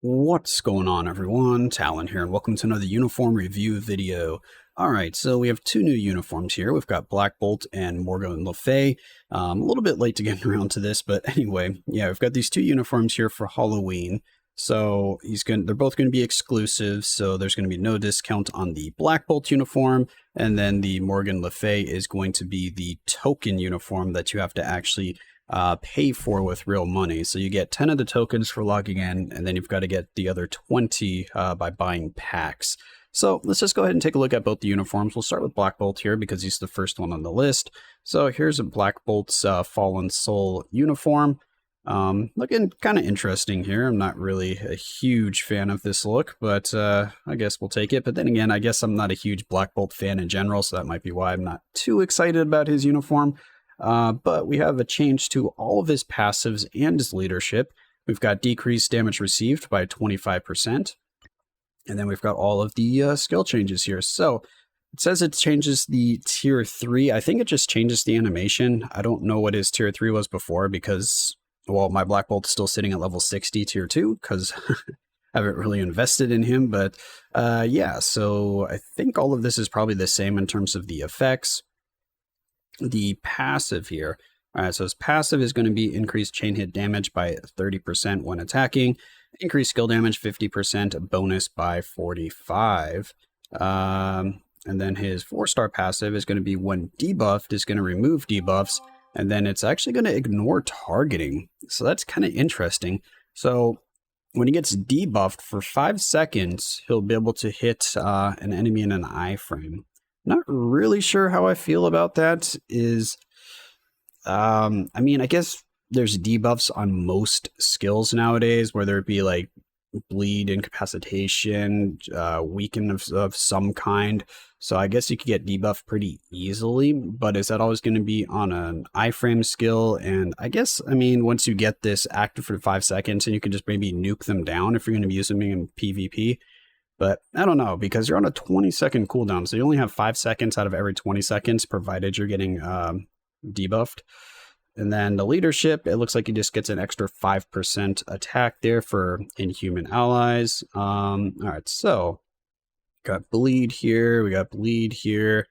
What's going on, everyone? Talen here, and welcome to another uniform review video. Alright, so we have two new uniforms here. We've got Black Bolt and Morgan Le Fay. A little bit late to getting around to this, but anyway, yeah, we've got these two uniforms here for Halloween. So they're both going to be exclusive, so there's going to be no discount on the Black Bolt uniform, and then the Morgan Le Fay is going to be the token uniform that you have to actually pay for with real money. So you get 10 of the tokens for logging in, and then you've got to get the other 20 by buying packs. So let's just go ahead and take a look at both the uniforms. We'll start with Black Bolt here because he's the first one on the list. So here's a Black Bolt's Fallen Soul uniform. Looking kind of interesting here. I'm not really a huge fan of this look, but I guess we'll take it. But then again, I guess I'm not a huge Black Bolt fan in general, so that might be why I'm not too excited about his uniform. But we have a change to all of his passives and his leadership. We've got decreased damage received by 25%. And then we've got all of the skill changes here. So it says it changes the tier 3. I think it just changes the animation. I don't know what his tier 3 was before because, well, my Black Bolt's still sitting at level 60 tier 2 because I haven't really invested in him. But yeah, so I think all of this is probably the same in terms of the effects. The passive here. All right, so his passive is going to be increased chain hit damage by 30% when attacking, increased skill damage 50%, bonus by 45. And then his 4-star passive is going to be when debuffed, is going to remove debuffs, and then it's actually going to ignore targeting. So that's kind of interesting. So when he gets debuffed for 5 seconds, he'll be able to hit an enemy in an iframe. Not really sure how I feel about that. I mean, I guess there's debuffs on most skills nowadays, whether it be like bleed, incapacitation, weaken of some kind. So I guess you could get debuffed pretty easily, but is that always going to be on an iframe skill? And I guess, I mean, once you get this active for 5 seconds, and you can just maybe nuke them down if you're going to be using them in PvP. But I don't know, because you're on a 20-second cooldown, so you only have 5 seconds out of every 20 seconds, provided you're getting debuffed. And then the leadership, it looks like he just gets an extra 5% attack there for inhuman allies. All right, so got bleed here, we got bleed here,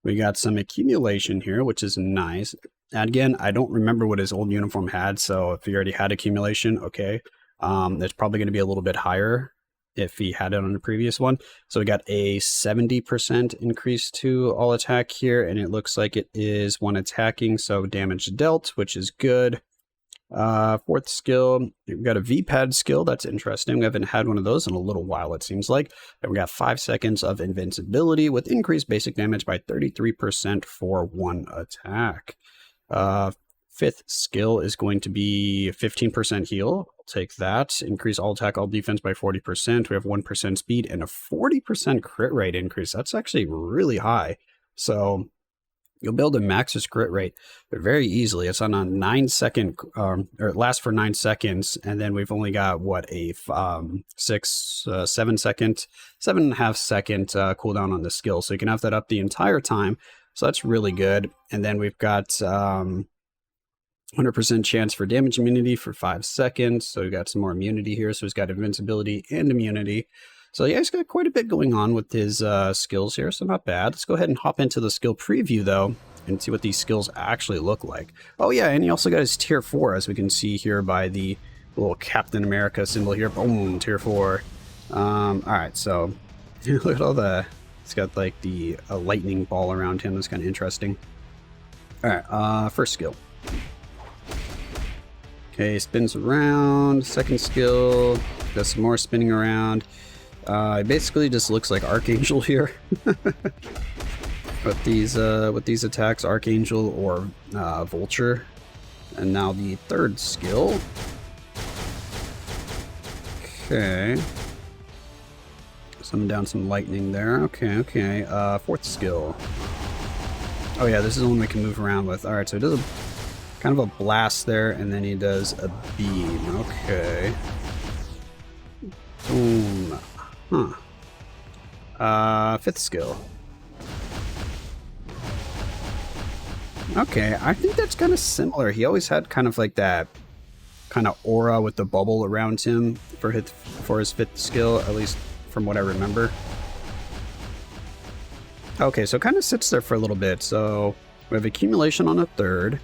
we got some accumulation here, which is nice. And again, I don't remember what his old uniform had, so if he already had accumulation, okay. It's probably going to be a little bit higher if he had it on the previous one. So we got a 70% increase to all attack here, and it looks like it is when attacking, so damage dealt, which is good. 4th skill, we've got a V-pad skill. That's interesting. We haven't had one of those in a little while, it seems like. And we got 5 seconds of invincibility with increased basic damage by 33% for 1 attack. 5th skill is going to be 15% heal. I'll take that. Increase all attack, all defense by 40%. We have 1% speed and a 40% crit rate increase. That's actually really high. So you'll be able to max this crit rate very easily. It's on a 9-second, or it lasts for 9 seconds. And then we've only got, what, a 7.5 second cooldown on the skill. So you can have that up the entire time. So that's really good. And then we've got 100% chance for damage immunity for 5 seconds. So we got some more immunity here. So he's got invincibility and immunity. So yeah, he's got quite a bit going on with his skills here. So not bad. Let's go ahead and hop into the skill preview though and see what these skills actually look like. Oh yeah, and he also got his tier 4, as we can see here by the little Captain America symbol here. Boom, tier 4. All right, so look at all the, it's got like the lightning ball around him. That's kind of interesting. All right, first skill. Okay, spins around. Second skill, does some more spinning around. It basically just looks like Archangel here. with these attacks, Archangel or Vulture. And now the third skill. Okay. Summon down some lightning there. Okay. 4th skill. Oh yeah, this is the one we can move around with. Alright, so it does a kind of a blast there, and then he does a beam. Okay. Boom. Huh. 5th skill. Okay, I think that's kind of similar. He always had kind of like that kind of aura with the bubble around him for his 5th skill, at least from what I remember. Okay, so it kind of sits there for a little bit. So we have accumulation on a 3rd.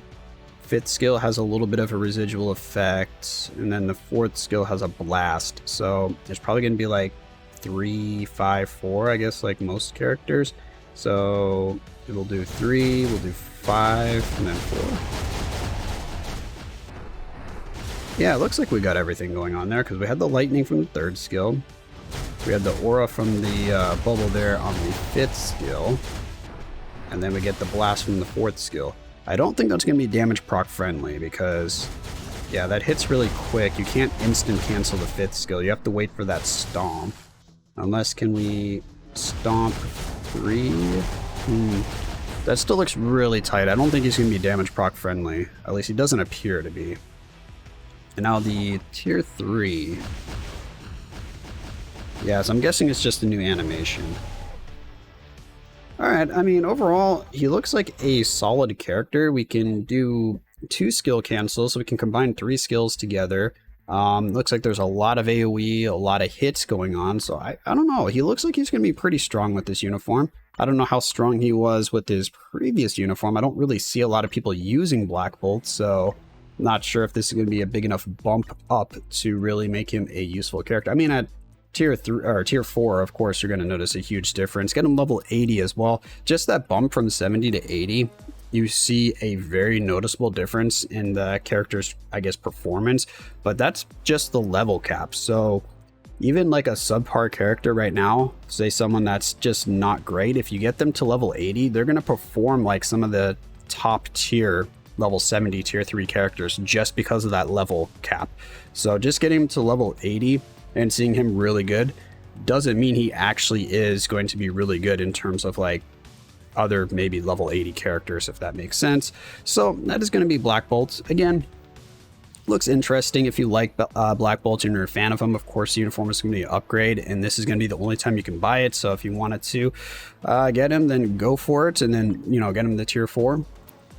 5th skill has a little bit of a residual effect, and then the 4th skill has a blast. So there's probably going to be like 3, 5, 4, I guess, like most characters. So we'll do 3, we'll do 5, and then 4. Yeah, it looks like we got everything going on there, because we had the lightning from the 3rd skill. We had the aura from the bubble there on the 5th skill. And then we get the blast from the 4th skill. I don't think that's going to be damage proc friendly, because, yeah, that hits really quick. You can't instant cancel the 5th skill. You have to wait for that stomp. Unless, can we stomp 3? That still looks really tight. I don't think he's going to be damage proc friendly. At least he doesn't appear to be. And now the tier 3. Yeah, so I'm guessing it's just a new animation. Alright, I mean, overall, he looks like a solid character. We can do 2 skill cancels, so we can combine 3 skills together. Looks like there's a lot of AoE, a lot of hits going on, so I don't know. He looks like he's going to be pretty strong with this uniform. I don't know how strong he was with his previous uniform. I don't really see a lot of people using Black Bolt, so not sure if this is going to be a big enough bump up to really make him a useful character. I mean, at tier 3 or tier 4, of course, you're going to notice a huge difference. Get him level 80 as well. Just that bump from 70 to 80, you see a very noticeable difference in the character's, I guess, performance. But that's just the level cap. So even like a subpar character right now, say someone that's just not great, if you get them to level 80, they're going to perform like some of the top tier level 70 tier 3 characters just because of that level cap. So just getting him to level 80 and seeing him really good doesn't mean he actually is going to be really good in terms of like other maybe level 80 characters, if that makes sense. So that is going to be Black Bolt. Again, looks interesting if you like Black Bolt and you're a fan of him. Of course, the uniform is going to be an upgrade, and this is going to be the only time you can buy it. So if you wanted to get him, then go for it, and then, you know, get him to tier 4.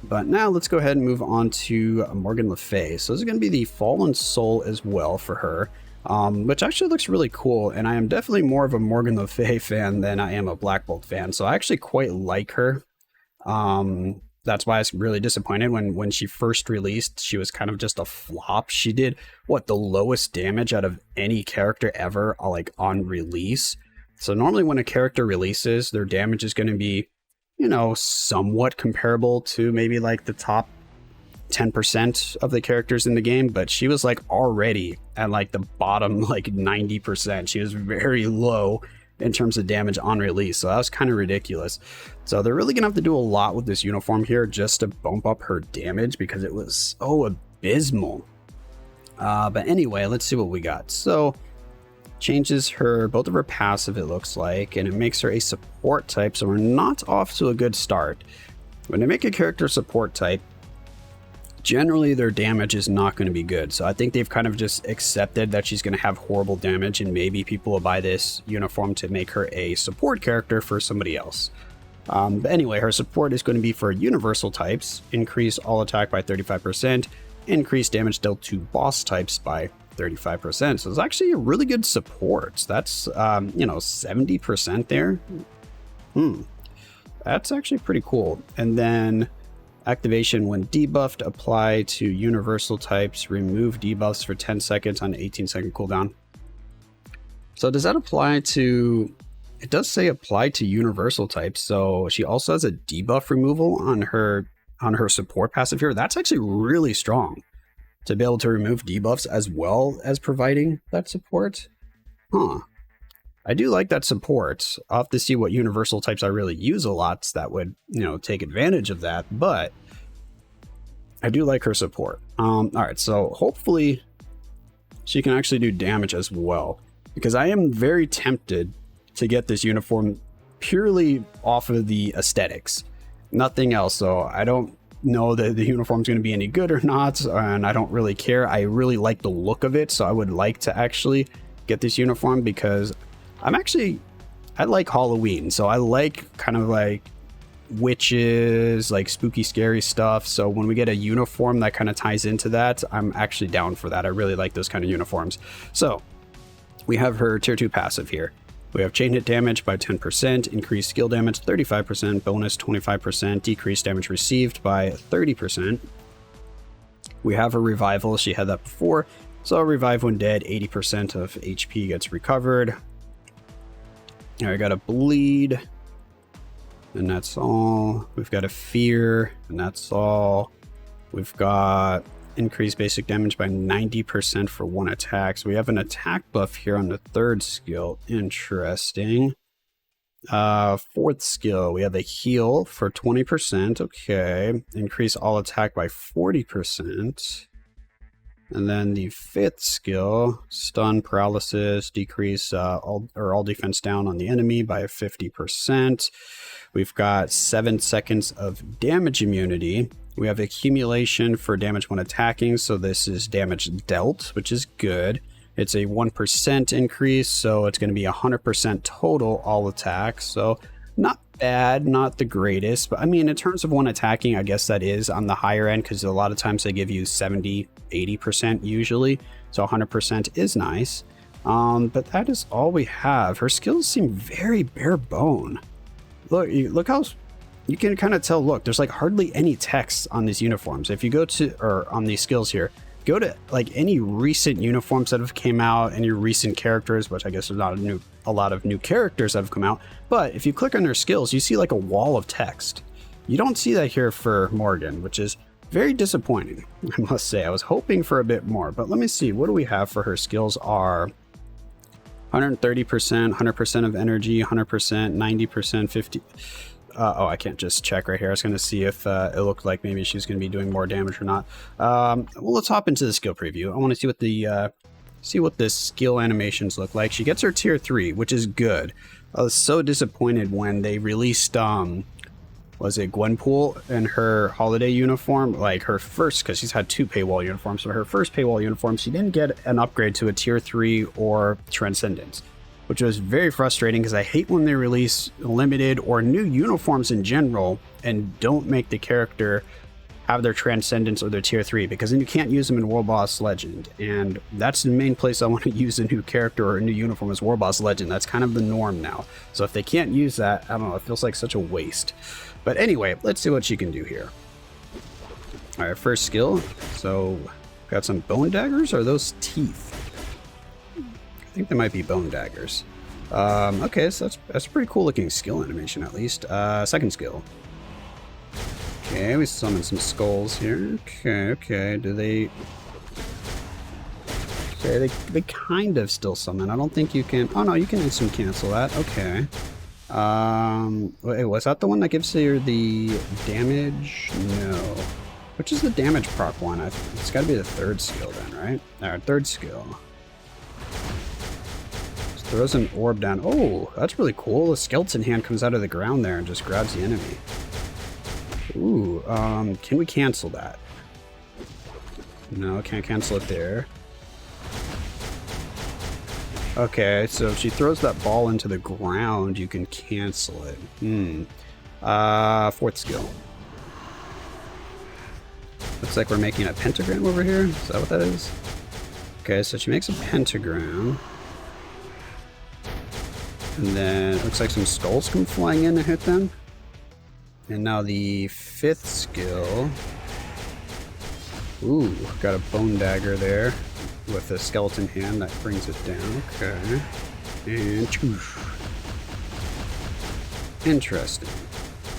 But now let's go ahead and move on to Morgan Le Fay. So this is going to be the Fallen Soul as well for her, which actually looks really cool. And I am definitely more of a Morgan Le Fay fan than I am a Black Bolt fan. So I actually quite like her. That's why I was really disappointed when she first released. She was kind of just a flop. She did, what, the lowest damage out of any character ever, like on release. So normally when a character releases, their damage is going to be, you know, somewhat comparable to maybe like the top 10% of the characters in the game, but she was like already at like the bottom like 90%. She was very low in terms of damage on release, so that was kind of ridiculous. So they're really gonna have to do a lot with this uniform here just to bump up her damage because it was so abysmal. But anyway, let's see what we got. So changes her, both of her passive, it looks like, and it makes her a support type, so we're not off to a good start. When they make a character support type, generally their damage is not going to be good, so I think they've kind of just accepted that she's going to have horrible damage, and maybe people will buy this uniform to make her a support character for somebody else. But anyway, her support is going to be for universal types, increase all attack by 35%, increase damage dealt to boss types by 35%. So it's actually a really good support. That's, you know, 70% there. That's actually pretty cool. And then activation when debuffed, apply to universal types, remove debuffs for 10 seconds on 18-second cooldown. So does that apply to, it does say apply to universal types. So she also has a debuff removal on her support passive here. That's actually really strong to be able to remove debuffs as well as providing that support. I do like that support. I'll have to see what universal types I really use a lot that would, you know, take advantage of that, but I do like her support. All right, so hopefully she can actually do damage as well, because I am very tempted to get this uniform purely off of the aesthetics, nothing else. So I don't know that the uniform is going to be any good or not, and I don't really care. I really like the look of it, so I would like to actually get this uniform because I like Halloween, so I like kind of like witches, like spooky, scary stuff. So when we get a uniform that kind of ties into that, I'm actually down for that. I really like those kind of uniforms. So we have her tier 2 passive here. We have chain hit damage by 10%, increased skill damage 35%, bonus 25%, decreased damage received by 30%. We have a revival. She had that before. So revive when dead, 80% of HP gets recovered. All right, I got a bleed, and that's all. We've got a fear, and that's all. We've got increased basic damage by 90% for one attack. So we have an attack buff here on the 3rd skill. Interesting. 4th skill, we have a heal for 20%. Okay. Increase all attack by 40%. And then the 5th skill, stun, paralysis, decrease all defense down on the enemy by 50%. We've got 7 seconds of damage immunity. We have accumulation for damage when attacking, so this is damage dealt, which is good. It's a 1% increase, so it's going to be 100% total all attacks. So not bad, not the greatest, but I mean, in terms of one attacking, I guess that is on the higher end because a lot of times they give you 70, 80% usually. So 100% is nice. But that is all we have. Her skills seem very bare bone. Look how you can kind of tell. Look, there's like hardly any text on these uniforms. If you go to, or on these skills here, go to like any recent uniforms that have came out, any recent characters, which I guess there's not a lot of new characters that have come out. But if you click on their skills, you see like a wall of text. You don't see that here for Morgan, which is very disappointing, I must say. I was hoping for a bit more, but let me see. What do we have for her? Skills are 130%, 100% of energy, 100%, 90%, 50. Oh, I can't just check right here. I was going to see if it looked like maybe she's going to be doing more damage or not. Well, let's hop into the skill preview. I want to see what the skill animations look like. She gets her tier 3, which is good. I was so disappointed when they released, was it Gwenpool in her holiday uniform? Like her first, because she's had 2 paywall uniforms. So her first paywall uniform, she didn't get an upgrade to a tier 3 or Transcendence, which was very frustrating because I hate when they release limited or new uniforms in general and don't make the character have their Transcendence or their tier 3, because then you can't use them in War Boss Legend. And that's the main place I want to use a new character or a new uniform is War Boss Legend. That's kind of the norm now. So if they can't use that, I don't know, it feels like such a waste. But anyway, let's see what she can do here. All right, first skill. So got some bone daggers. Or are those teeth? I think they might be bone daggers. Okay, so that's a pretty cool looking skill animation at least. Second skill. Okay, we summon some skulls here. Okay. Do they... Okay, they kind of still summon. I don't think you can... Oh no, you can instant cancel that. Okay. Wait, was that the one that gives you the damage? No. Which is the damage proc one? It's got to be the 3rd skill then, right? Alright, 3rd skill. Throws an orb down. Oh, that's really cool. The skeleton hand comes out of the ground there and just grabs the enemy. Ooh, can we cancel that? No, can't cancel it there. Okay, so if she throws that ball into the ground, you can cancel it. 4th skill. Looks like we're making a pentagram over here. Is that what that is? Okay, so she makes a pentagram. And then it looks like some skulls come flying in to hit them. And now the 5th skill. Ooh, got a bone dagger there with a skeleton hand that brings it down. Okay. And interesting.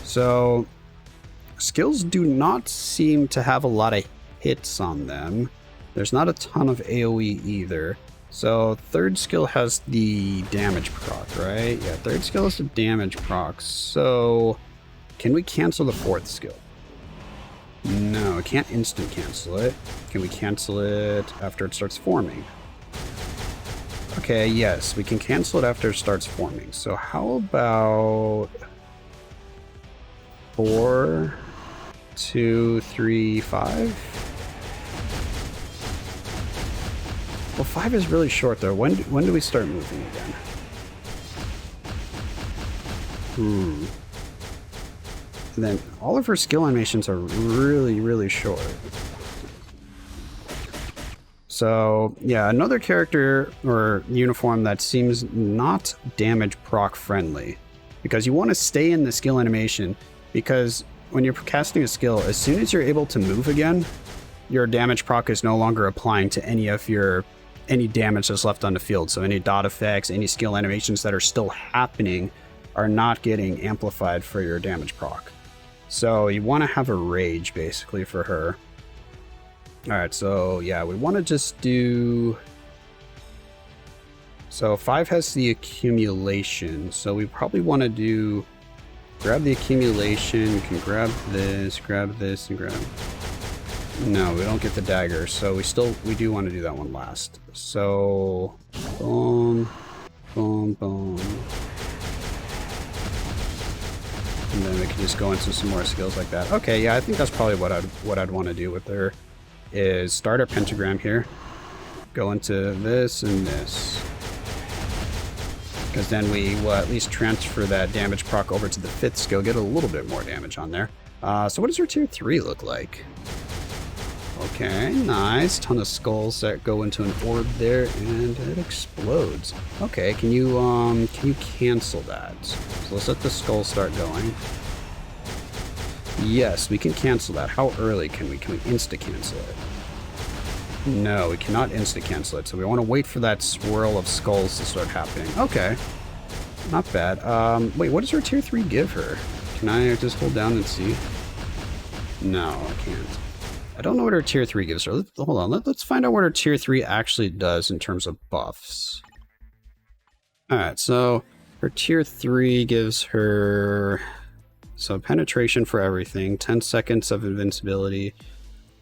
So skills do not seem to have a lot of hits on them. There's not a ton of AoE either. So 3rd skill has the damage proc, right? Yeah, 3rd skill is the damage proc. So can we cancel the 4th skill? No, I can't instant cancel it. Can we cancel it after it starts forming? Okay, yes, we can cancel it after it starts forming. So how about 4, 2, 3, 5? Well, 5 is really short though. When do we start moving again? And then all of her skill animations are really, really short. So, yeah, another character or uniform that seems not damage proc friendly. Because you want to stay in the skill animation, because when you're casting a skill, as soon as you're able to move again, your damage proc is no longer applying to any damage that's left on the field. So any dot effects, any skill animations that are still happening are not getting amplified for your damage proc. So you want to have a rage basically for her. Alright, so yeah, we want to just do... So 5 has the accumulation, so we probably want to do... Grab the accumulation, we can grab this, and grab... No, we don't get the dagger, so we do want to do that one last. So... Boom, boom, boom. And then we can just go into some more skills like that. Okay, yeah, I think that's probably what I'd want to do with her. Is start our pentagram here, go into this and this, because then we will at least transfer that damage proc over to the 5th skill, get a little bit more damage on there. So what does her tier 3 look like? Okay, nice. Ton of skulls that go into an orb there, and it explodes. Okay, can you cancel that? So let's let the skull start going. Yes, we can cancel that. How early can we? Can we insta-cancel it? No, we cannot insta-cancel it, so we want to wait for that swirl of skulls to start happening. Okay, not bad. Wait, what does her tier 3 give her? Can I just hold down and see? No, I can't. I don't know what her tier 3 gives her. Hold on, let's find out what her tier 3 actually does in terms of buffs. Alright, so her tier 3 gives her... So penetration for everything, 10 seconds of invincibility,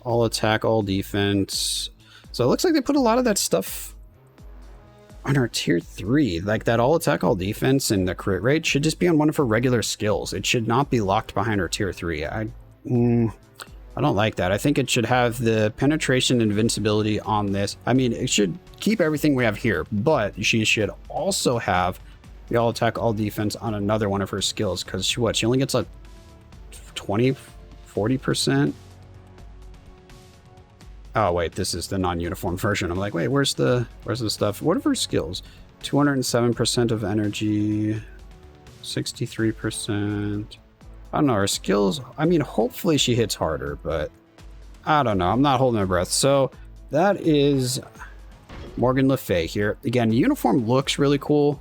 all attack, all defense. So it looks like they put a lot of that stuff on our tier 3. Like that all attack, all defense and the crit rate should just be on one of her regular skills. It should not be locked behind her tier 3. I don't like that. I think it should have the penetration and invincibility on this. I mean, it should keep everything we have here, but she should also have the all attack, all defense on another one of her skills, because she only gets like 40%. Oh wait, this is the non-uniform version. I'm like, wait, where's the stuff? What are her skills? 207% of energy, 63%. I don't know, her skills, I mean, hopefully she hits harder, but I don't know. I'm not holding my breath. So that is Morgan Le Fay here. Again, the uniform looks really cool.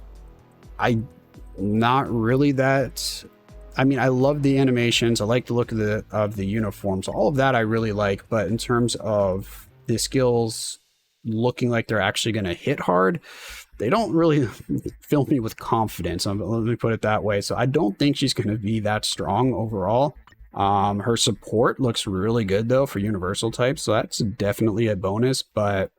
Not really that. I mean, I love the animations. I like the look of the uniforms. All of that I really like. But in terms of the skills looking like they're actually going to hit hard, they don't really fill me with confidence. Let me put it that way. So I don't think she's going to be that strong overall. Her support looks really good though for universal types. So that's definitely a bonus. But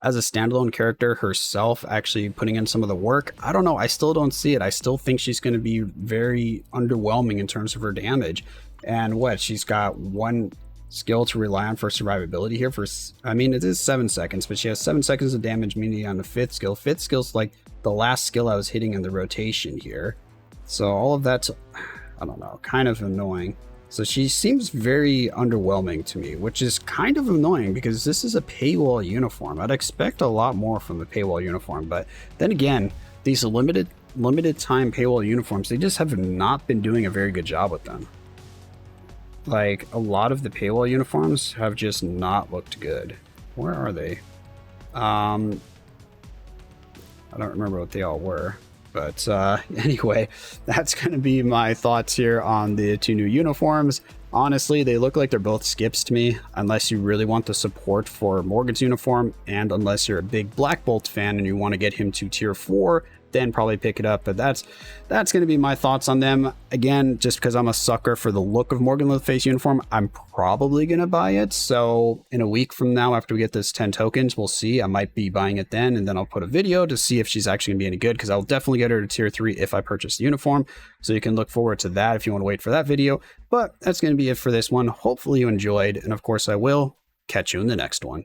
as a standalone character herself, actually putting in some of the work, I don't know. I still don't see it. I still think she's going to be very underwhelming in terms of her damage. And she's got one skill to rely on for survivability here. I mean, it is 7 seconds, but she has 7 seconds of damage, meaning on the 5th skill. 5th skill's like the last skill I was hitting in the rotation here. So all of that's, I don't know, kind of annoying. So she seems very underwhelming to me, which is kind of annoying because this is a paywall uniform. I'd expect a lot more from the paywall uniform, but then again, these limited time paywall uniforms, they just have not been doing a very good job with them. Like, a lot of the paywall uniforms have just not looked good. Where are they? I don't remember what they all were. But anyway, that's going to be my thoughts here on the two new uniforms. Honestly, they look like they're both skips to me, unless you really want the support for Morgan's uniform, and unless you're a big Black Bolt fan and you want to get him to tier 4, then probably pick it up. But that's going to be my thoughts on them. Again, just because I'm a sucker for the look of Morgan Le Fay's uniform, I'm probably going to buy it. So in a week from now, after we get this 10 tokens, we'll see. I might be buying it then, and then I'll put a video to see if she's actually going to be any good, because I'll definitely get her to tier 3 if I purchase the uniform. So you can look forward to that if you want to wait for that video. But that's going to be it for this one. Hopefully you enjoyed, and of course I will catch you in the next one.